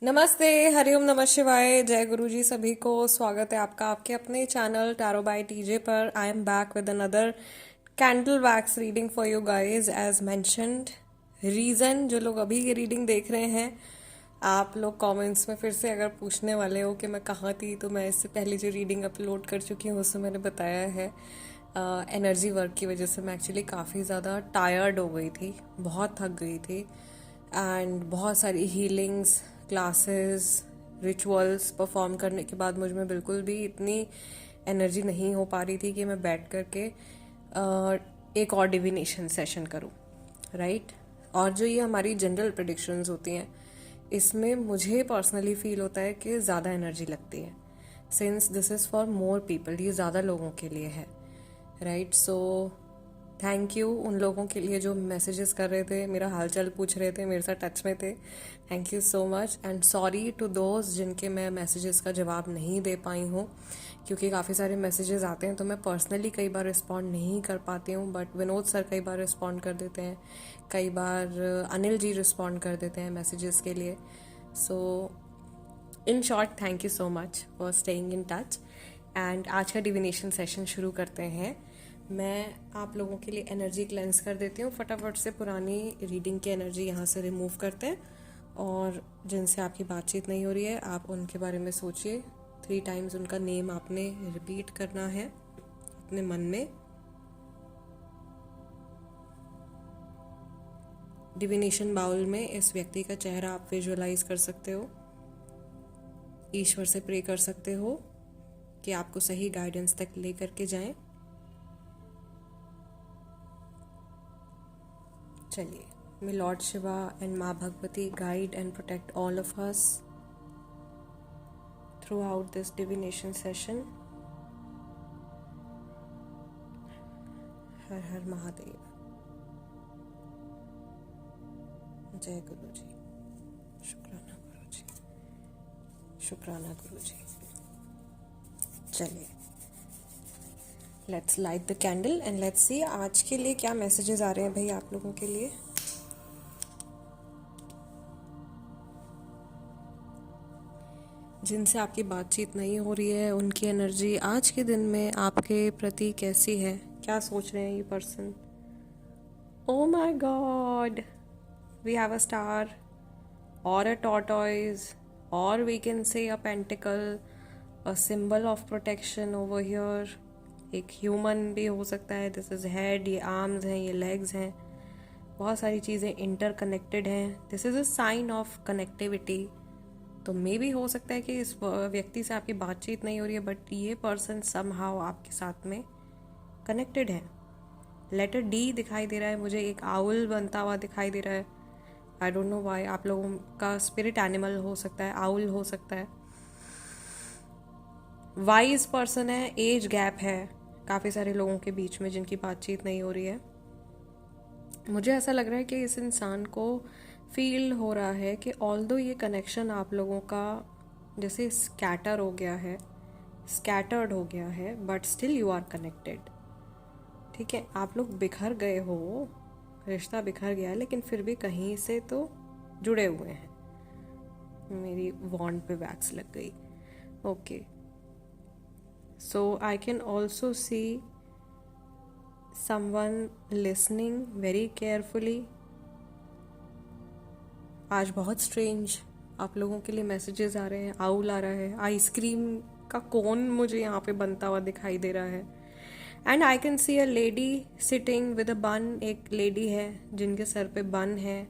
नमस्ते, हरिओम नमः शिवाय, जय गुरु जी सभी को। स्वागत है आपका आपके अपने चैनल टैरो बाय टीजे पर। I am back with another candle wax reading for you guys as mentioned. Reason जो लोग अभी ये रीडिंग देख रहे हैं, आप लोग कमेंट्स में फिर से अगर पूछने वाले हो कि मैं कहाँ थी, तो मैं इससे पहले जो रीडिंग अपलोड कर चुकी हूँ उसमें मैंने बताया है एनर्जी वर्क की वजह से मैं एक्चुअली काफ़ी ज़्यादा टायर्ड हो गई थी, बहुत थक गई थी। एंड बहुत सारी हीलिंग्स क्लासेस रिचुअल्स परफॉर्म करने के बाद मुझ में बिल्कुल भी इतनी एनर्जी नहीं हो पा रही थी कि मैं बैठ करके एक और डिविनेशन सेशन करूं, राइट। और जो ये हमारी जनरल प्रेडिक्शंस होती हैं, इसमें मुझे पर्सनली फील होता है कि ज़्यादा एनर्जी लगती है, since this is for more people, ये ज़्यादा लोगों के लिए है, राइट। सो थैंक यू उन लोगों के लिए जो मैसेजेस कर रहे थे, मेरा हालचाल पूछ रहे थे, मेरे साथ टच में थे। Thank you so much and sorry to दोस्त जिनके मैं मैसेजेस का जवाब नहीं दे पाई हूँ, क्योंकि काफ़ी सारे मैसेजेस आते हैं तो मैं पर्सनली कई बार रिस्पॉन्ड नहीं कर पाती हूँ। बट विनोद सर कई बार रिस्पॉन्ड कर देते हैं, कई बार अनिल जी रिस्पॉन्ड कर देते हैं मैसेजेस के लिए। So in short, thank you so much for staying in touch. And आज का डिविनेशन सेशन शुरू करते हैं। मैं आप लोगों के लिए एनर्जी क्लेंस कर देती हूँ फटाफट से। पुरानी रीडिंग की एनर्जी यहाँ से रिमूव करते हैं, और जिनसे आपकी बातचीत नहीं हो रही है आप उनके बारे में सोचिए। 3 टाइम्स उनका नेम आपने रिपीट करना है अपने मन में। डिविनेशन बाउल में इस व्यक्ति का चेहरा आप विजुअलाइज कर सकते हो। ईश्वर से प्रे कर सकते हो कि आपको सही गाइडेंस तक ले करके जाएं। चलिए, may Lord Shiva and माँ Bhagwati guide and protect all of us throughout this divination session. हर हर महादेव। जय गुरु जी, शुक्राना गुरु जी, शुक्राना गुरु जी। चलिए, let's light the candle and let's see आज के लिए क्या मैसेजेस आ रहे हैं भाई आप लोगों के लिए। जिनसे आपकी बातचीत नहीं हो रही है, उनकी एनर्जी आज के दिन में आपके प्रति कैसी है, क्या सोच रहे हैं ये person. Oh my god, we have a star और अ टॉर्टॉइज, और we can say a pentacle, a symbol of protection over here. एक ह्यूमन भी हो सकता है, दिस इज हेड, ये आर्म्स हैं, ये लेग्स हैं, बहुत सारी चीज़ें इंटरकनेक्टेड हैं। This is a sign of connectivity. तो मे भी हो सकता है कि इस व्यक्ति से आपकी बातचीत नहीं हो रही है, बट ये पर्सन समहाउ आपके साथ में कनेक्टेड है। लेटर डी दिखाई दे रहा है मुझे, एक आउल बनता हुआ दिखाई दे रहा है। आई डोंट नो वाई, आप लोगों का स्पिरिट एनिमल हो सकता है, आउल हो सकता है। वाइज पर्सन है, एज गैप है काफ़ी सारे लोगों के बीच में जिनकी बातचीत नहीं हो रही है। मुझे ऐसा लग रहा है कि इस इंसान को फील हो रहा है कि ऑल्दो ये कनेक्शन आप लोगों का जैसे स्कैटर हो गया है, स्कैटर्ड हो गया है, but still you are connected. ठीक है, आप लोग बिखर गए हो, रिश्ता बिखर गया है, लेकिन फिर भी कहीं से तो जुड़े हुए हैं। मेरी वॉन्ड पे वैक्स लग गई। Okay, so I can also see someone listening very carefully। आज बहुत स्ट्रेंज आप लोगों के लिए मैसेजेस आ रहे हैं। आउल आ रहा है, आइसक्रीम का कोन मुझे यहाँ पे बनता हुआ दिखाई दे रहा है। And I can see a lady sitting with a बन, एक लेडी है जिनके सर पे बन है।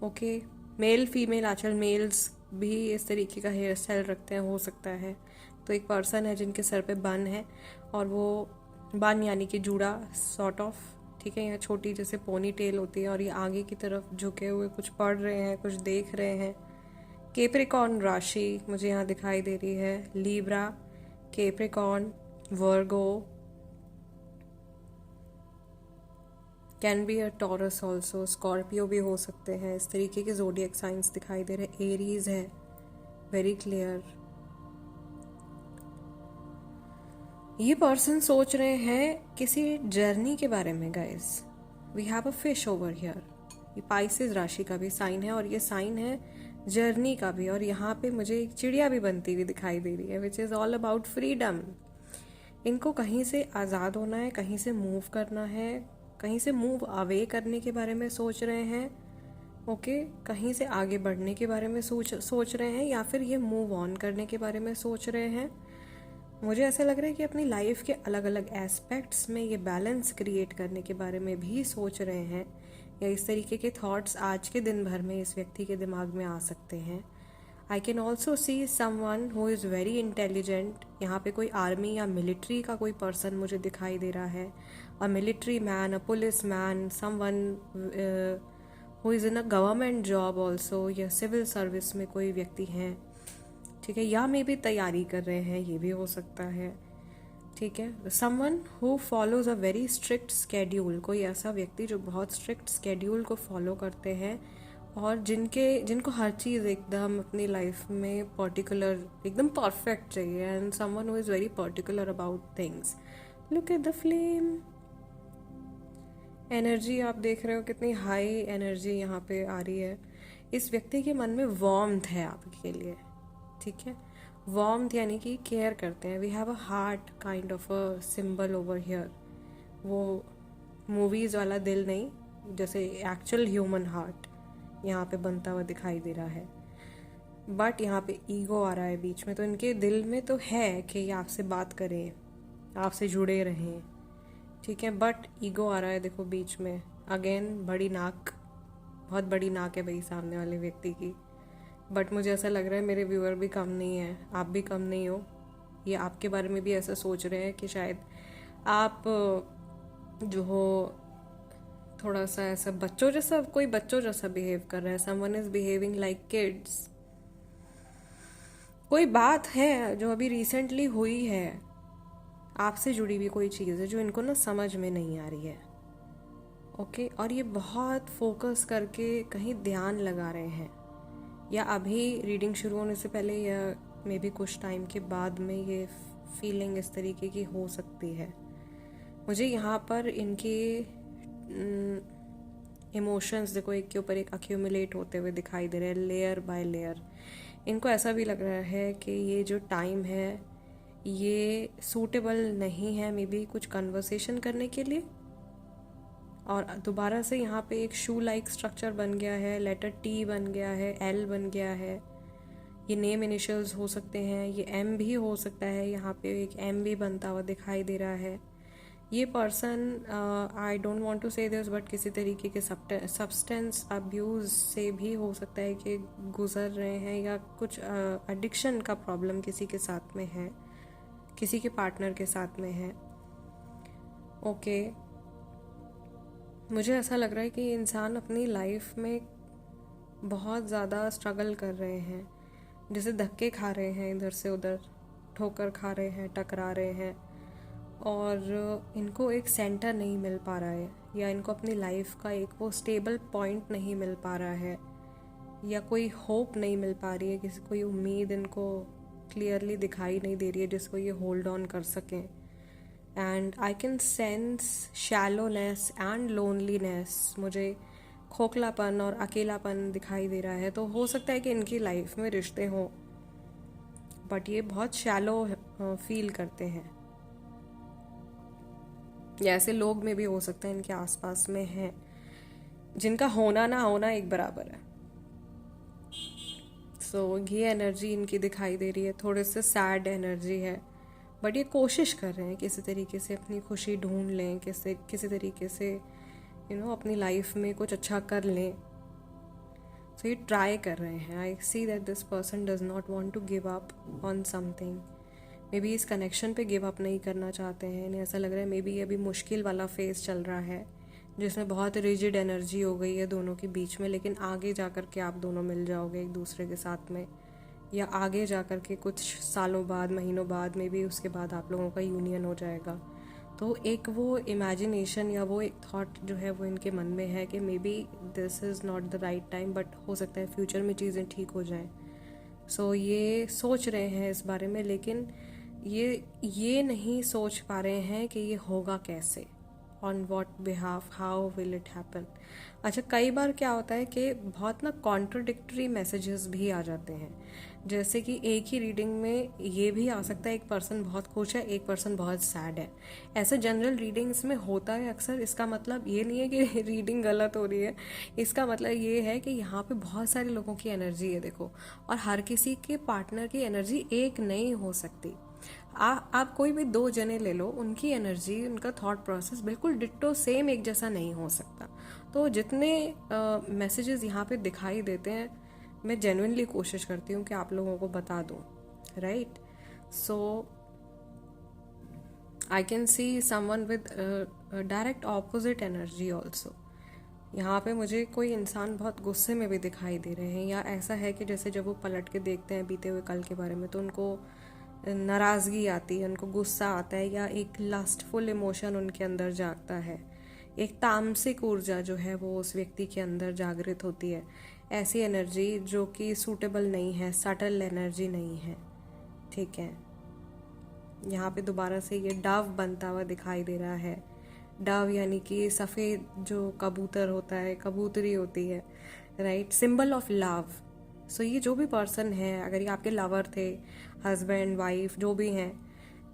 ओके, मेल फीमेल, आजकल मेल्स भी इस तरीके का हेयर स्टाइल रखते हैं, हो सकता है। तो एक पर्सन है जिनके सर पे बन है, और वो बन यानी कि जूड़ा सॉर्ट ऑफ, ठीक है। यहाँ छोटी जैसे पोनी टेल होती है, और ये आगे की तरफ झुके हुए कुछ पढ़ रहे हैं, कुछ देख रहे हैं। कैप्रिकॉर्न राशि मुझे यहाँ दिखाई दे रही है, Libra, Capricorn, Virgo, can be a Taurus also, Scorpio भी हो सकते हैं। इस तरीके के जोडियक साइंस दिखाई दे रहे हैं। एरीज है, वेरी क्लियर। ये पर्सन सोच रहे हैं किसी जर्नी के बारे में। Guys, we have a fish over here. ये पाइसेस राशि का भी साइन है, और ये साइन है जर्नी का भी। और यहाँ पे मुझे एक चिड़िया भी बनती हुई दिखाई दे रही है, which is all about freedom. इनको कहीं से आज़ाद होना है, कहीं से मूव करना है, कहीं से मूव अवे करने के बारे में सोच रहे हैं। ओके, कहीं से आगे बढ़ने के बारे में सोच रहे हैं, या फिर ये मूव ऑन करने के बारे में सोच रहे हैं। मुझे ऐसा लग रहा है कि अपनी लाइफ के अलग अलग एस्पेक्ट्स में ये बैलेंस क्रिएट करने के बारे में भी सोच रहे हैं, या इस तरीके के थॉट्स आज के दिन भर में इस व्यक्ति के दिमाग में आ सकते हैं। I can also see someone who is very intelligent. यहाँ पे कोई आर्मी या मिलिट्री का कोई पर्सन मुझे दिखाई दे रहा है, a military man, a police man, someone who is in a government job also, या सिविल सर्विस में कोई व्यक्ति हैं, ठीक है, या मे भी तैयारी कर रहे हैं, ये भी हो सकता है, ठीक है। Someone who follows a very strict schedule, कोई ऐसा व्यक्ति जो बहुत स्ट्रिक्ट स्केड्यूल को फॉलो करते हैं और जिनको हर चीज़ एकदम अपनी लाइफ में पर्टिकुलर, एकदम परफेक्ट चाहिए। And someone who is very particular about things. Look at the flame. Energy आप देख रहे हो, कितनी हाई एनर्जी यहाँ पे आ रही है। इस व्यक्ति के मन में वार्मथ है आपके लिए, ठीक है। वार्मथ यानी कि केयर करते हैं। We have a heart kind of a symbol over here. वो मूवीज़ वाला दिल नहीं, जैसे एक्चुअल ह्यूमन हार्ट यहाँ पे बनता हुआ दिखाई दे रहा है। बट यहाँ पे ईगो आ रहा है बीच में। तो इनके दिल में तो है कि ये आपसे बात करें, आपसे जुड़े रहें, ठीक है, बट ईगो आ रहा है देखो बीच में। अगेन बड़ी नाक, बहुत बड़ी नाक है भाई सामने वाले व्यक्ति की। बट मुझे ऐसा लग रहा है मेरे व्यूअर भी कम नहीं है, आप भी कम नहीं हो। ये आपके बारे में भी ऐसा सोच रहे हैं कि शायद आप जो हो थोड़ा सा ऐसा बच्चों जैसा, कोई बच्चों जैसा बिहेव कर रहा है। Someone is behaving like kids. कोई बात है जो अभी रिसेंटली हुई है, आपसे जुड़ी हुई कोई चीज़ है जो इनको ना समझ में नहीं आ रही है। ओके, और ये बहुत फोकस करके कहीं ध्यान लगा रहे हैं, या अभी रीडिंग शुरू होने से पहले, या मे बी कुछ टाइम के बाद में ये फीलिंग इस तरीके की हो सकती है। मुझे यहाँ पर इनके इमोशंस देखो एक के ऊपर एक अक्यूमुलेट होते हुए दिखाई दे रहे हैं, लेयर बाय लेयर। इनको ऐसा भी लग रहा है कि ये जो टाइम है ये सूटेबल नहीं है मे बी कुछ कन्वर्सेशन करने के लिए। और दोबारा से यहाँ पे एक शू लाइक स्ट्रक्चर बन गया है, लेटर टी बन गया है, एल बन गया है। ये नेम इनिशियल्स हो सकते हैं, ये एम भी हो सकता है, यहाँ पे एक एम भी बनता हुआ दिखाई दे रहा है। ये person, I don't want to say this, but किसी तरीके के सब्सटेंस अब्यूज़ से भी हो सकता है कि गुजर रहे हैं, या कुछ एडिक्शन का प्रॉब्लम किसी के साथ में है, किसी के पार्टनर के साथ में है। ओके, मुझे ऐसा लग रहा है कि इंसान अपनी लाइफ में बहुत ज़्यादा स्ट्रगल कर रहे हैं, जैसे धक्के खा रहे हैं, इधर से उधर ठोकर खा रहे हैं, टकरा रहे हैं, और इनको एक सेंटर नहीं मिल पा रहा है, या इनको अपनी लाइफ का एक वो स्टेबल पॉइंट नहीं मिल पा रहा है, या कोई होप नहीं मिल पा रही है, किसी कोई उम्मीद इनको क्लियरली दिखाई नहीं दे रही है जिसको ये होल्ड ऑन कर सकें। And I can sense shallowness and loneliness. मुझे खोखलापन और अकेलापन दिखाई दे रहा है। तो हो सकता है कि इनकी लाइफ में रिश्ते हों, बट ये बहुत शैलो फील करते हैं, या ऐसे लोग में भी हो सकता है इनके आसपास में हैं जिनका होना ना होना एक बराबर है। सो ये एनर्जी इनकी दिखाई दे रही है, थोड़े से सैड एनर्जी है, बट ये कोशिश कर रहे हैं किसी तरीके से अपनी खुशी ढूंढ लें, किसी तरीके से अपनी लाइफ में कुछ अच्छा कर लें। सो ये ट्राई कर रहे हैं। I see that this person does not want to give up on something. Maybe इस कनेक्शन पे गिव अप नहीं करना चाहते हैं। इन्हें ऐसा लग रहा है मे बी अभी मुश्किल वाला फेज चल रहा है जिसमें बहुत रिजिड एनर्जी हो गई है दोनों के बीच में, लेकिन आगे जा कर के आप दोनों मिल जाओगे एक दूसरे के साथ में, या आगे जा कर के कुछ सालों बाद, महीनों बाद में भी उसके बाद आप लोगों का यूनियन हो जाएगा। तो एक वो इमेजिनेशन या वो एक थॉट जो है वो इनके मन में है कि may be this is not the right time, but हो सकता है फ्यूचर में चीज़ें ठीक हो जाएं। सो ये सोच रहे हैं इस बारे में, लेकिन ये नहीं सोच पा रहे हैं कि ये होगा कैसे। On what behalf, how will it happen. अच्छा, कई बार क्या होता है कि बहुत ना कॉन्ट्रोडिक्टरी मैसेजेस भी आ जाते हैं। जैसे कि एक ही रीडिंग में ये भी आ सकता है एक पर्सन बहुत खुश है, एक पर्सन बहुत सैड है। ऐसे जनरल रीडिंग्स में होता है अक्सर। इसका मतलब ये नहीं है कि रीडिंग गलत हो रही है, इसका मतलब ये है कि यहाँ पे बहुत सारे लोगों की एनर्जी है, देखो। और हर किसी के पार्टनर की एनर्जी एक नहीं हो सकती। आप कोई भी दो जने ले लो, उनकी एनर्जी, उनका थॉट प्रोसेस बिल्कुल डिट्टो सेम एक जैसा नहीं हो सकता। तो जितने मैसेजेस यहाँ पे दिखाई देते हैं, मैं जेन्युइनली कोशिश करती हूँ कि आप लोगों को बता दूँ, right. So I can see someone with direct opposite energy also. यहाँ पे मुझे कोई इंसान बहुत गुस्से में भी दिखाई दे रहे हैं, या ऐसा है कि जैसे जब वो पलट के देखते हैं बीते हुए कल के बारे में तो उनको नाराज़गी आती है, उनको गुस्सा आता है, या एक लस्टफुल इमोशन उनके अंदर जागता है, एक तामसिक ऊर्जा जो है वो उस व्यक्ति के अंदर जागृत होती है। ऐसी एनर्जी जो कि सूटेबल नहीं है, सटल एनर्जी नहीं है, ठीक है। यहाँ पे दोबारा से ये डव बनता हुआ दिखाई दे रहा है। डव यानी कि सफ़ेद जो कबूतर होता है, कबूतरी होती है, राइट, सिंबल ऑफ लव। सो ये जो भी पर्सन है, अगर ये आपके लवर थे, हस्बैंड वाइफ जो भी हैं,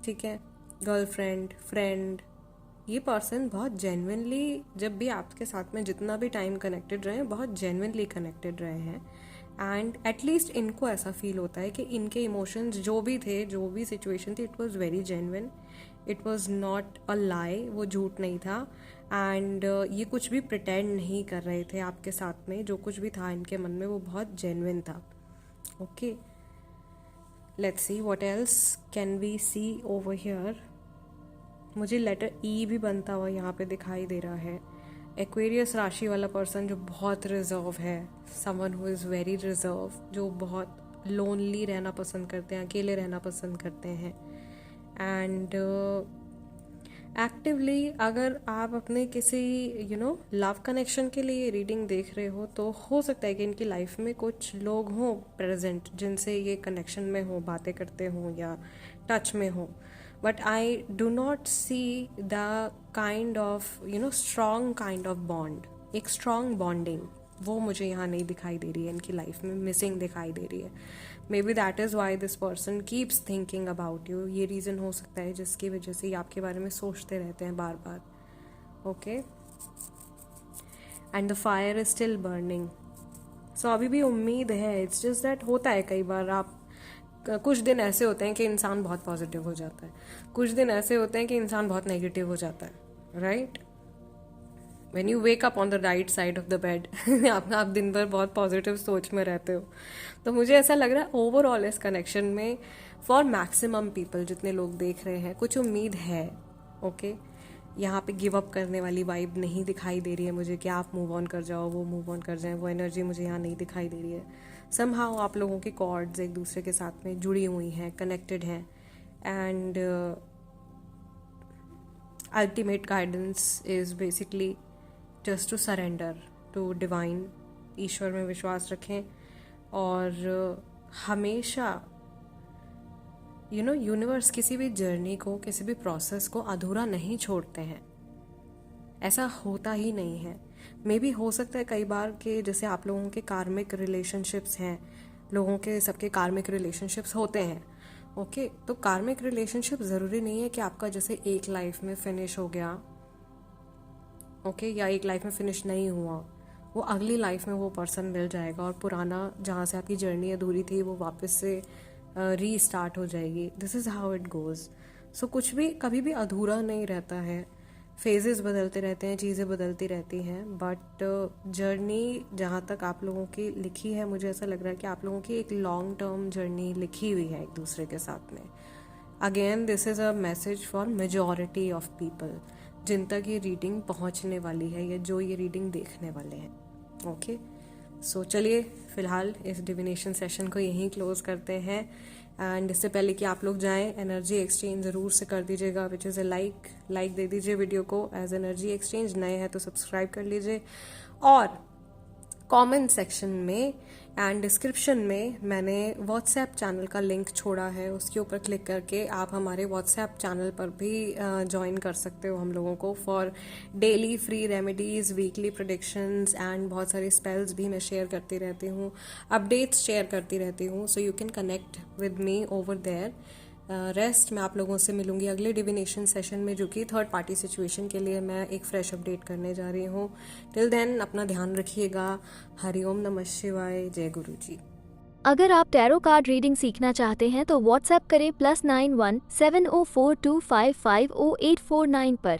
ठीक है, गर्लफ्रेंड फ्रेंड, ये पर्सन बहुत जेन्युइनली जब भी आपके साथ में जितना भी टाइम कनेक्टेड रहे हैं, बहुत जेन्युइनली कनेक्टेड रहे हैं। एंड एटलीस्ट इनको ऐसा फील होता है कि इनके इमोशंस जो भी थे, जो भी सिचुएशन थी, it was very genuine, it was not a lie, वो झूठ नहीं था। एंड ये कुछ भी प्रिटेंड नहीं कर रहे थे आपके साथ में, जो कुछ भी था इनके मन में वो बहुत जेन्युइन था। Okay, let's see what else can we see over here. मुझे लेटर ई भी बनता हुआ यहाँ पे दिखाई दे रहा है। एक्वेरियस राशि वाला पर्सन जो बहुत रिजर्व है, someone who is very reserve, जो बहुत लोनली रहना पसंद करते हैं, अकेले रहना पसंद करते हैं। एंड एक्टिवली अगर आप अपने किसी लव कनेक्शन के लिए रीडिंग देख रहे हो, तो हो सकता है कि इनकी लाइफ में कुछ लोग हों प्रेजेंट जिनसे ये कनेक्शन में हो, बातें करते हों या टच में हो। But I do not see the kind of strong kind of bond, एक स्ट्रॉन्ग बॉन्डिंग वो मुझे यहाँ नहीं दिखाई दे रही है, इनकी लाइफ में मिसिंग दिखाई दे रही है। May be that is why this person keeps thinking about you. ये रीज़न हो सकता है जिसकी वजह से ये आपके बारे में सोचते रहते हैं बार बार। Okay, and the fire is still burning. So अभी भी उम्मीद है। इट्स जस्ट दैट होता है कई बार, आप कुछ दिन ऐसे होते हैं कि इंसान बहुत पॉजिटिव हो जाता है, कुछ दिन ऐसे होते हैं कि इंसान बहुत नेगेटिव हो जाता है, right. When you wake up on the right side of the bed आप दिन भर बहुत पॉजिटिव सोच में रहते हो। तो मुझे ऐसा लग रहा है ओवरऑल इस कनेक्शन में फॉर मैक्सिमम पीपल, जितने लोग देख रहे हैं, कुछ उम्मीद है। ओके, यहाँ पे गिव अप करने वाली वाइब नहीं दिखाई दे रही है मुझे कि आप मूव ऑन कर जाओ, वो मूव ऑन कर जाए, वो एनर्जी मुझे यहाँ नहीं दिखाई दे रही है। समहाउ आप लोगों के कॉर्ड्स एक दूसरे के साथ में जुड़ी हुई हैं, कनेक्टेड हैं, and ultimate guidance is basically just to surrender to divine. ईश्वर में विश्वास रखें और हमेशा यूनिवर्स किसी भी जर्नी को, किसी भी प्रोसेस को अधूरा नहीं छोड़ते हैं, ऐसा होता ही नहीं है। मे बी हो सकता है कई बार कि जैसे आप लोगों के कार्मिक रिलेशनशिप्स हैं, लोगों के सबके कार्मिक रिलेशनशिप्स होते हैं। ओके, तो कार्मिक रिलेशनशिप ज़रूरी नहीं है कि आपका जैसे एक लाइफ में फिनिश हो गया, ओके, या एक लाइफ में फिनिश नहीं हुआ, वो अगली लाइफ में वो पर्सन मिल जाएगा और पुराना जहाँ से आपकी जर्नी अधूरी थी वो वापस से रीस्टार्ट हो जाएगी। This is how it goes. So कुछ भी कभी भी अधूरा नहीं रहता है, फेजेस बदलते रहते हैं, चीज़ें बदलती रहती हैं, बट जर्नी जहाँ तक आप लोगों की लिखी है, मुझे ऐसा लग रहा है कि आप लोगों की एक लॉन्ग टर्म जर्नी लिखी हुई है एक दूसरे के साथ में। Again this is a message for majority of people जिन तक ये रीडिंग पहुंचने वाली है या जो ये रीडिंग देखने वाले हैं। ओके, सो चलिए फिलहाल इस डिविनेशन सेशन को यहीं क्लोज करते हैं। एंड इससे पहले कि आप लोग जाएं, एनर्जी एक्सचेंज ज़रूर से कर दीजिएगा, which is a like they दीजिए वीडियो को एज एनर्जी एक्सचेंज। नए हैं तो सब्सक्राइब कर लीजिए और कमेंट सेक्शन में एंड डिस्क्रिप्शन में मैंने व्हाट्सएप चैनल का लिंक छोड़ा है, उसके ऊपर क्लिक करके आप हमारे व्हाट्सएप चैनल पर भी ज्वाइन कर सकते हो हम लोगों को for daily free remedies, weekly predictions and बहुत सारे स्पेल्स भी मैं शेयर करती रहती हूँ, अपडेट्स शेयर करती रहती हूँ, so you can connect with me over there. Rest मैं आप लोगों से मिलूंगी अगले डिविनेशन सेशन में, जो कि थर्ड पार्टी सिचुएशन के लिए मैं एक फ्रेश अपडेट करने जा रही हूँ। टिल देन अपना ध्यान रखिएगा। हरिओम नमः शिवाय, जय गुरु जी। अगर आप टैरो कार्ड रीडिंग सीखना चाहते हैं तो व्हाट्सएप करें +91 7042550849 पर।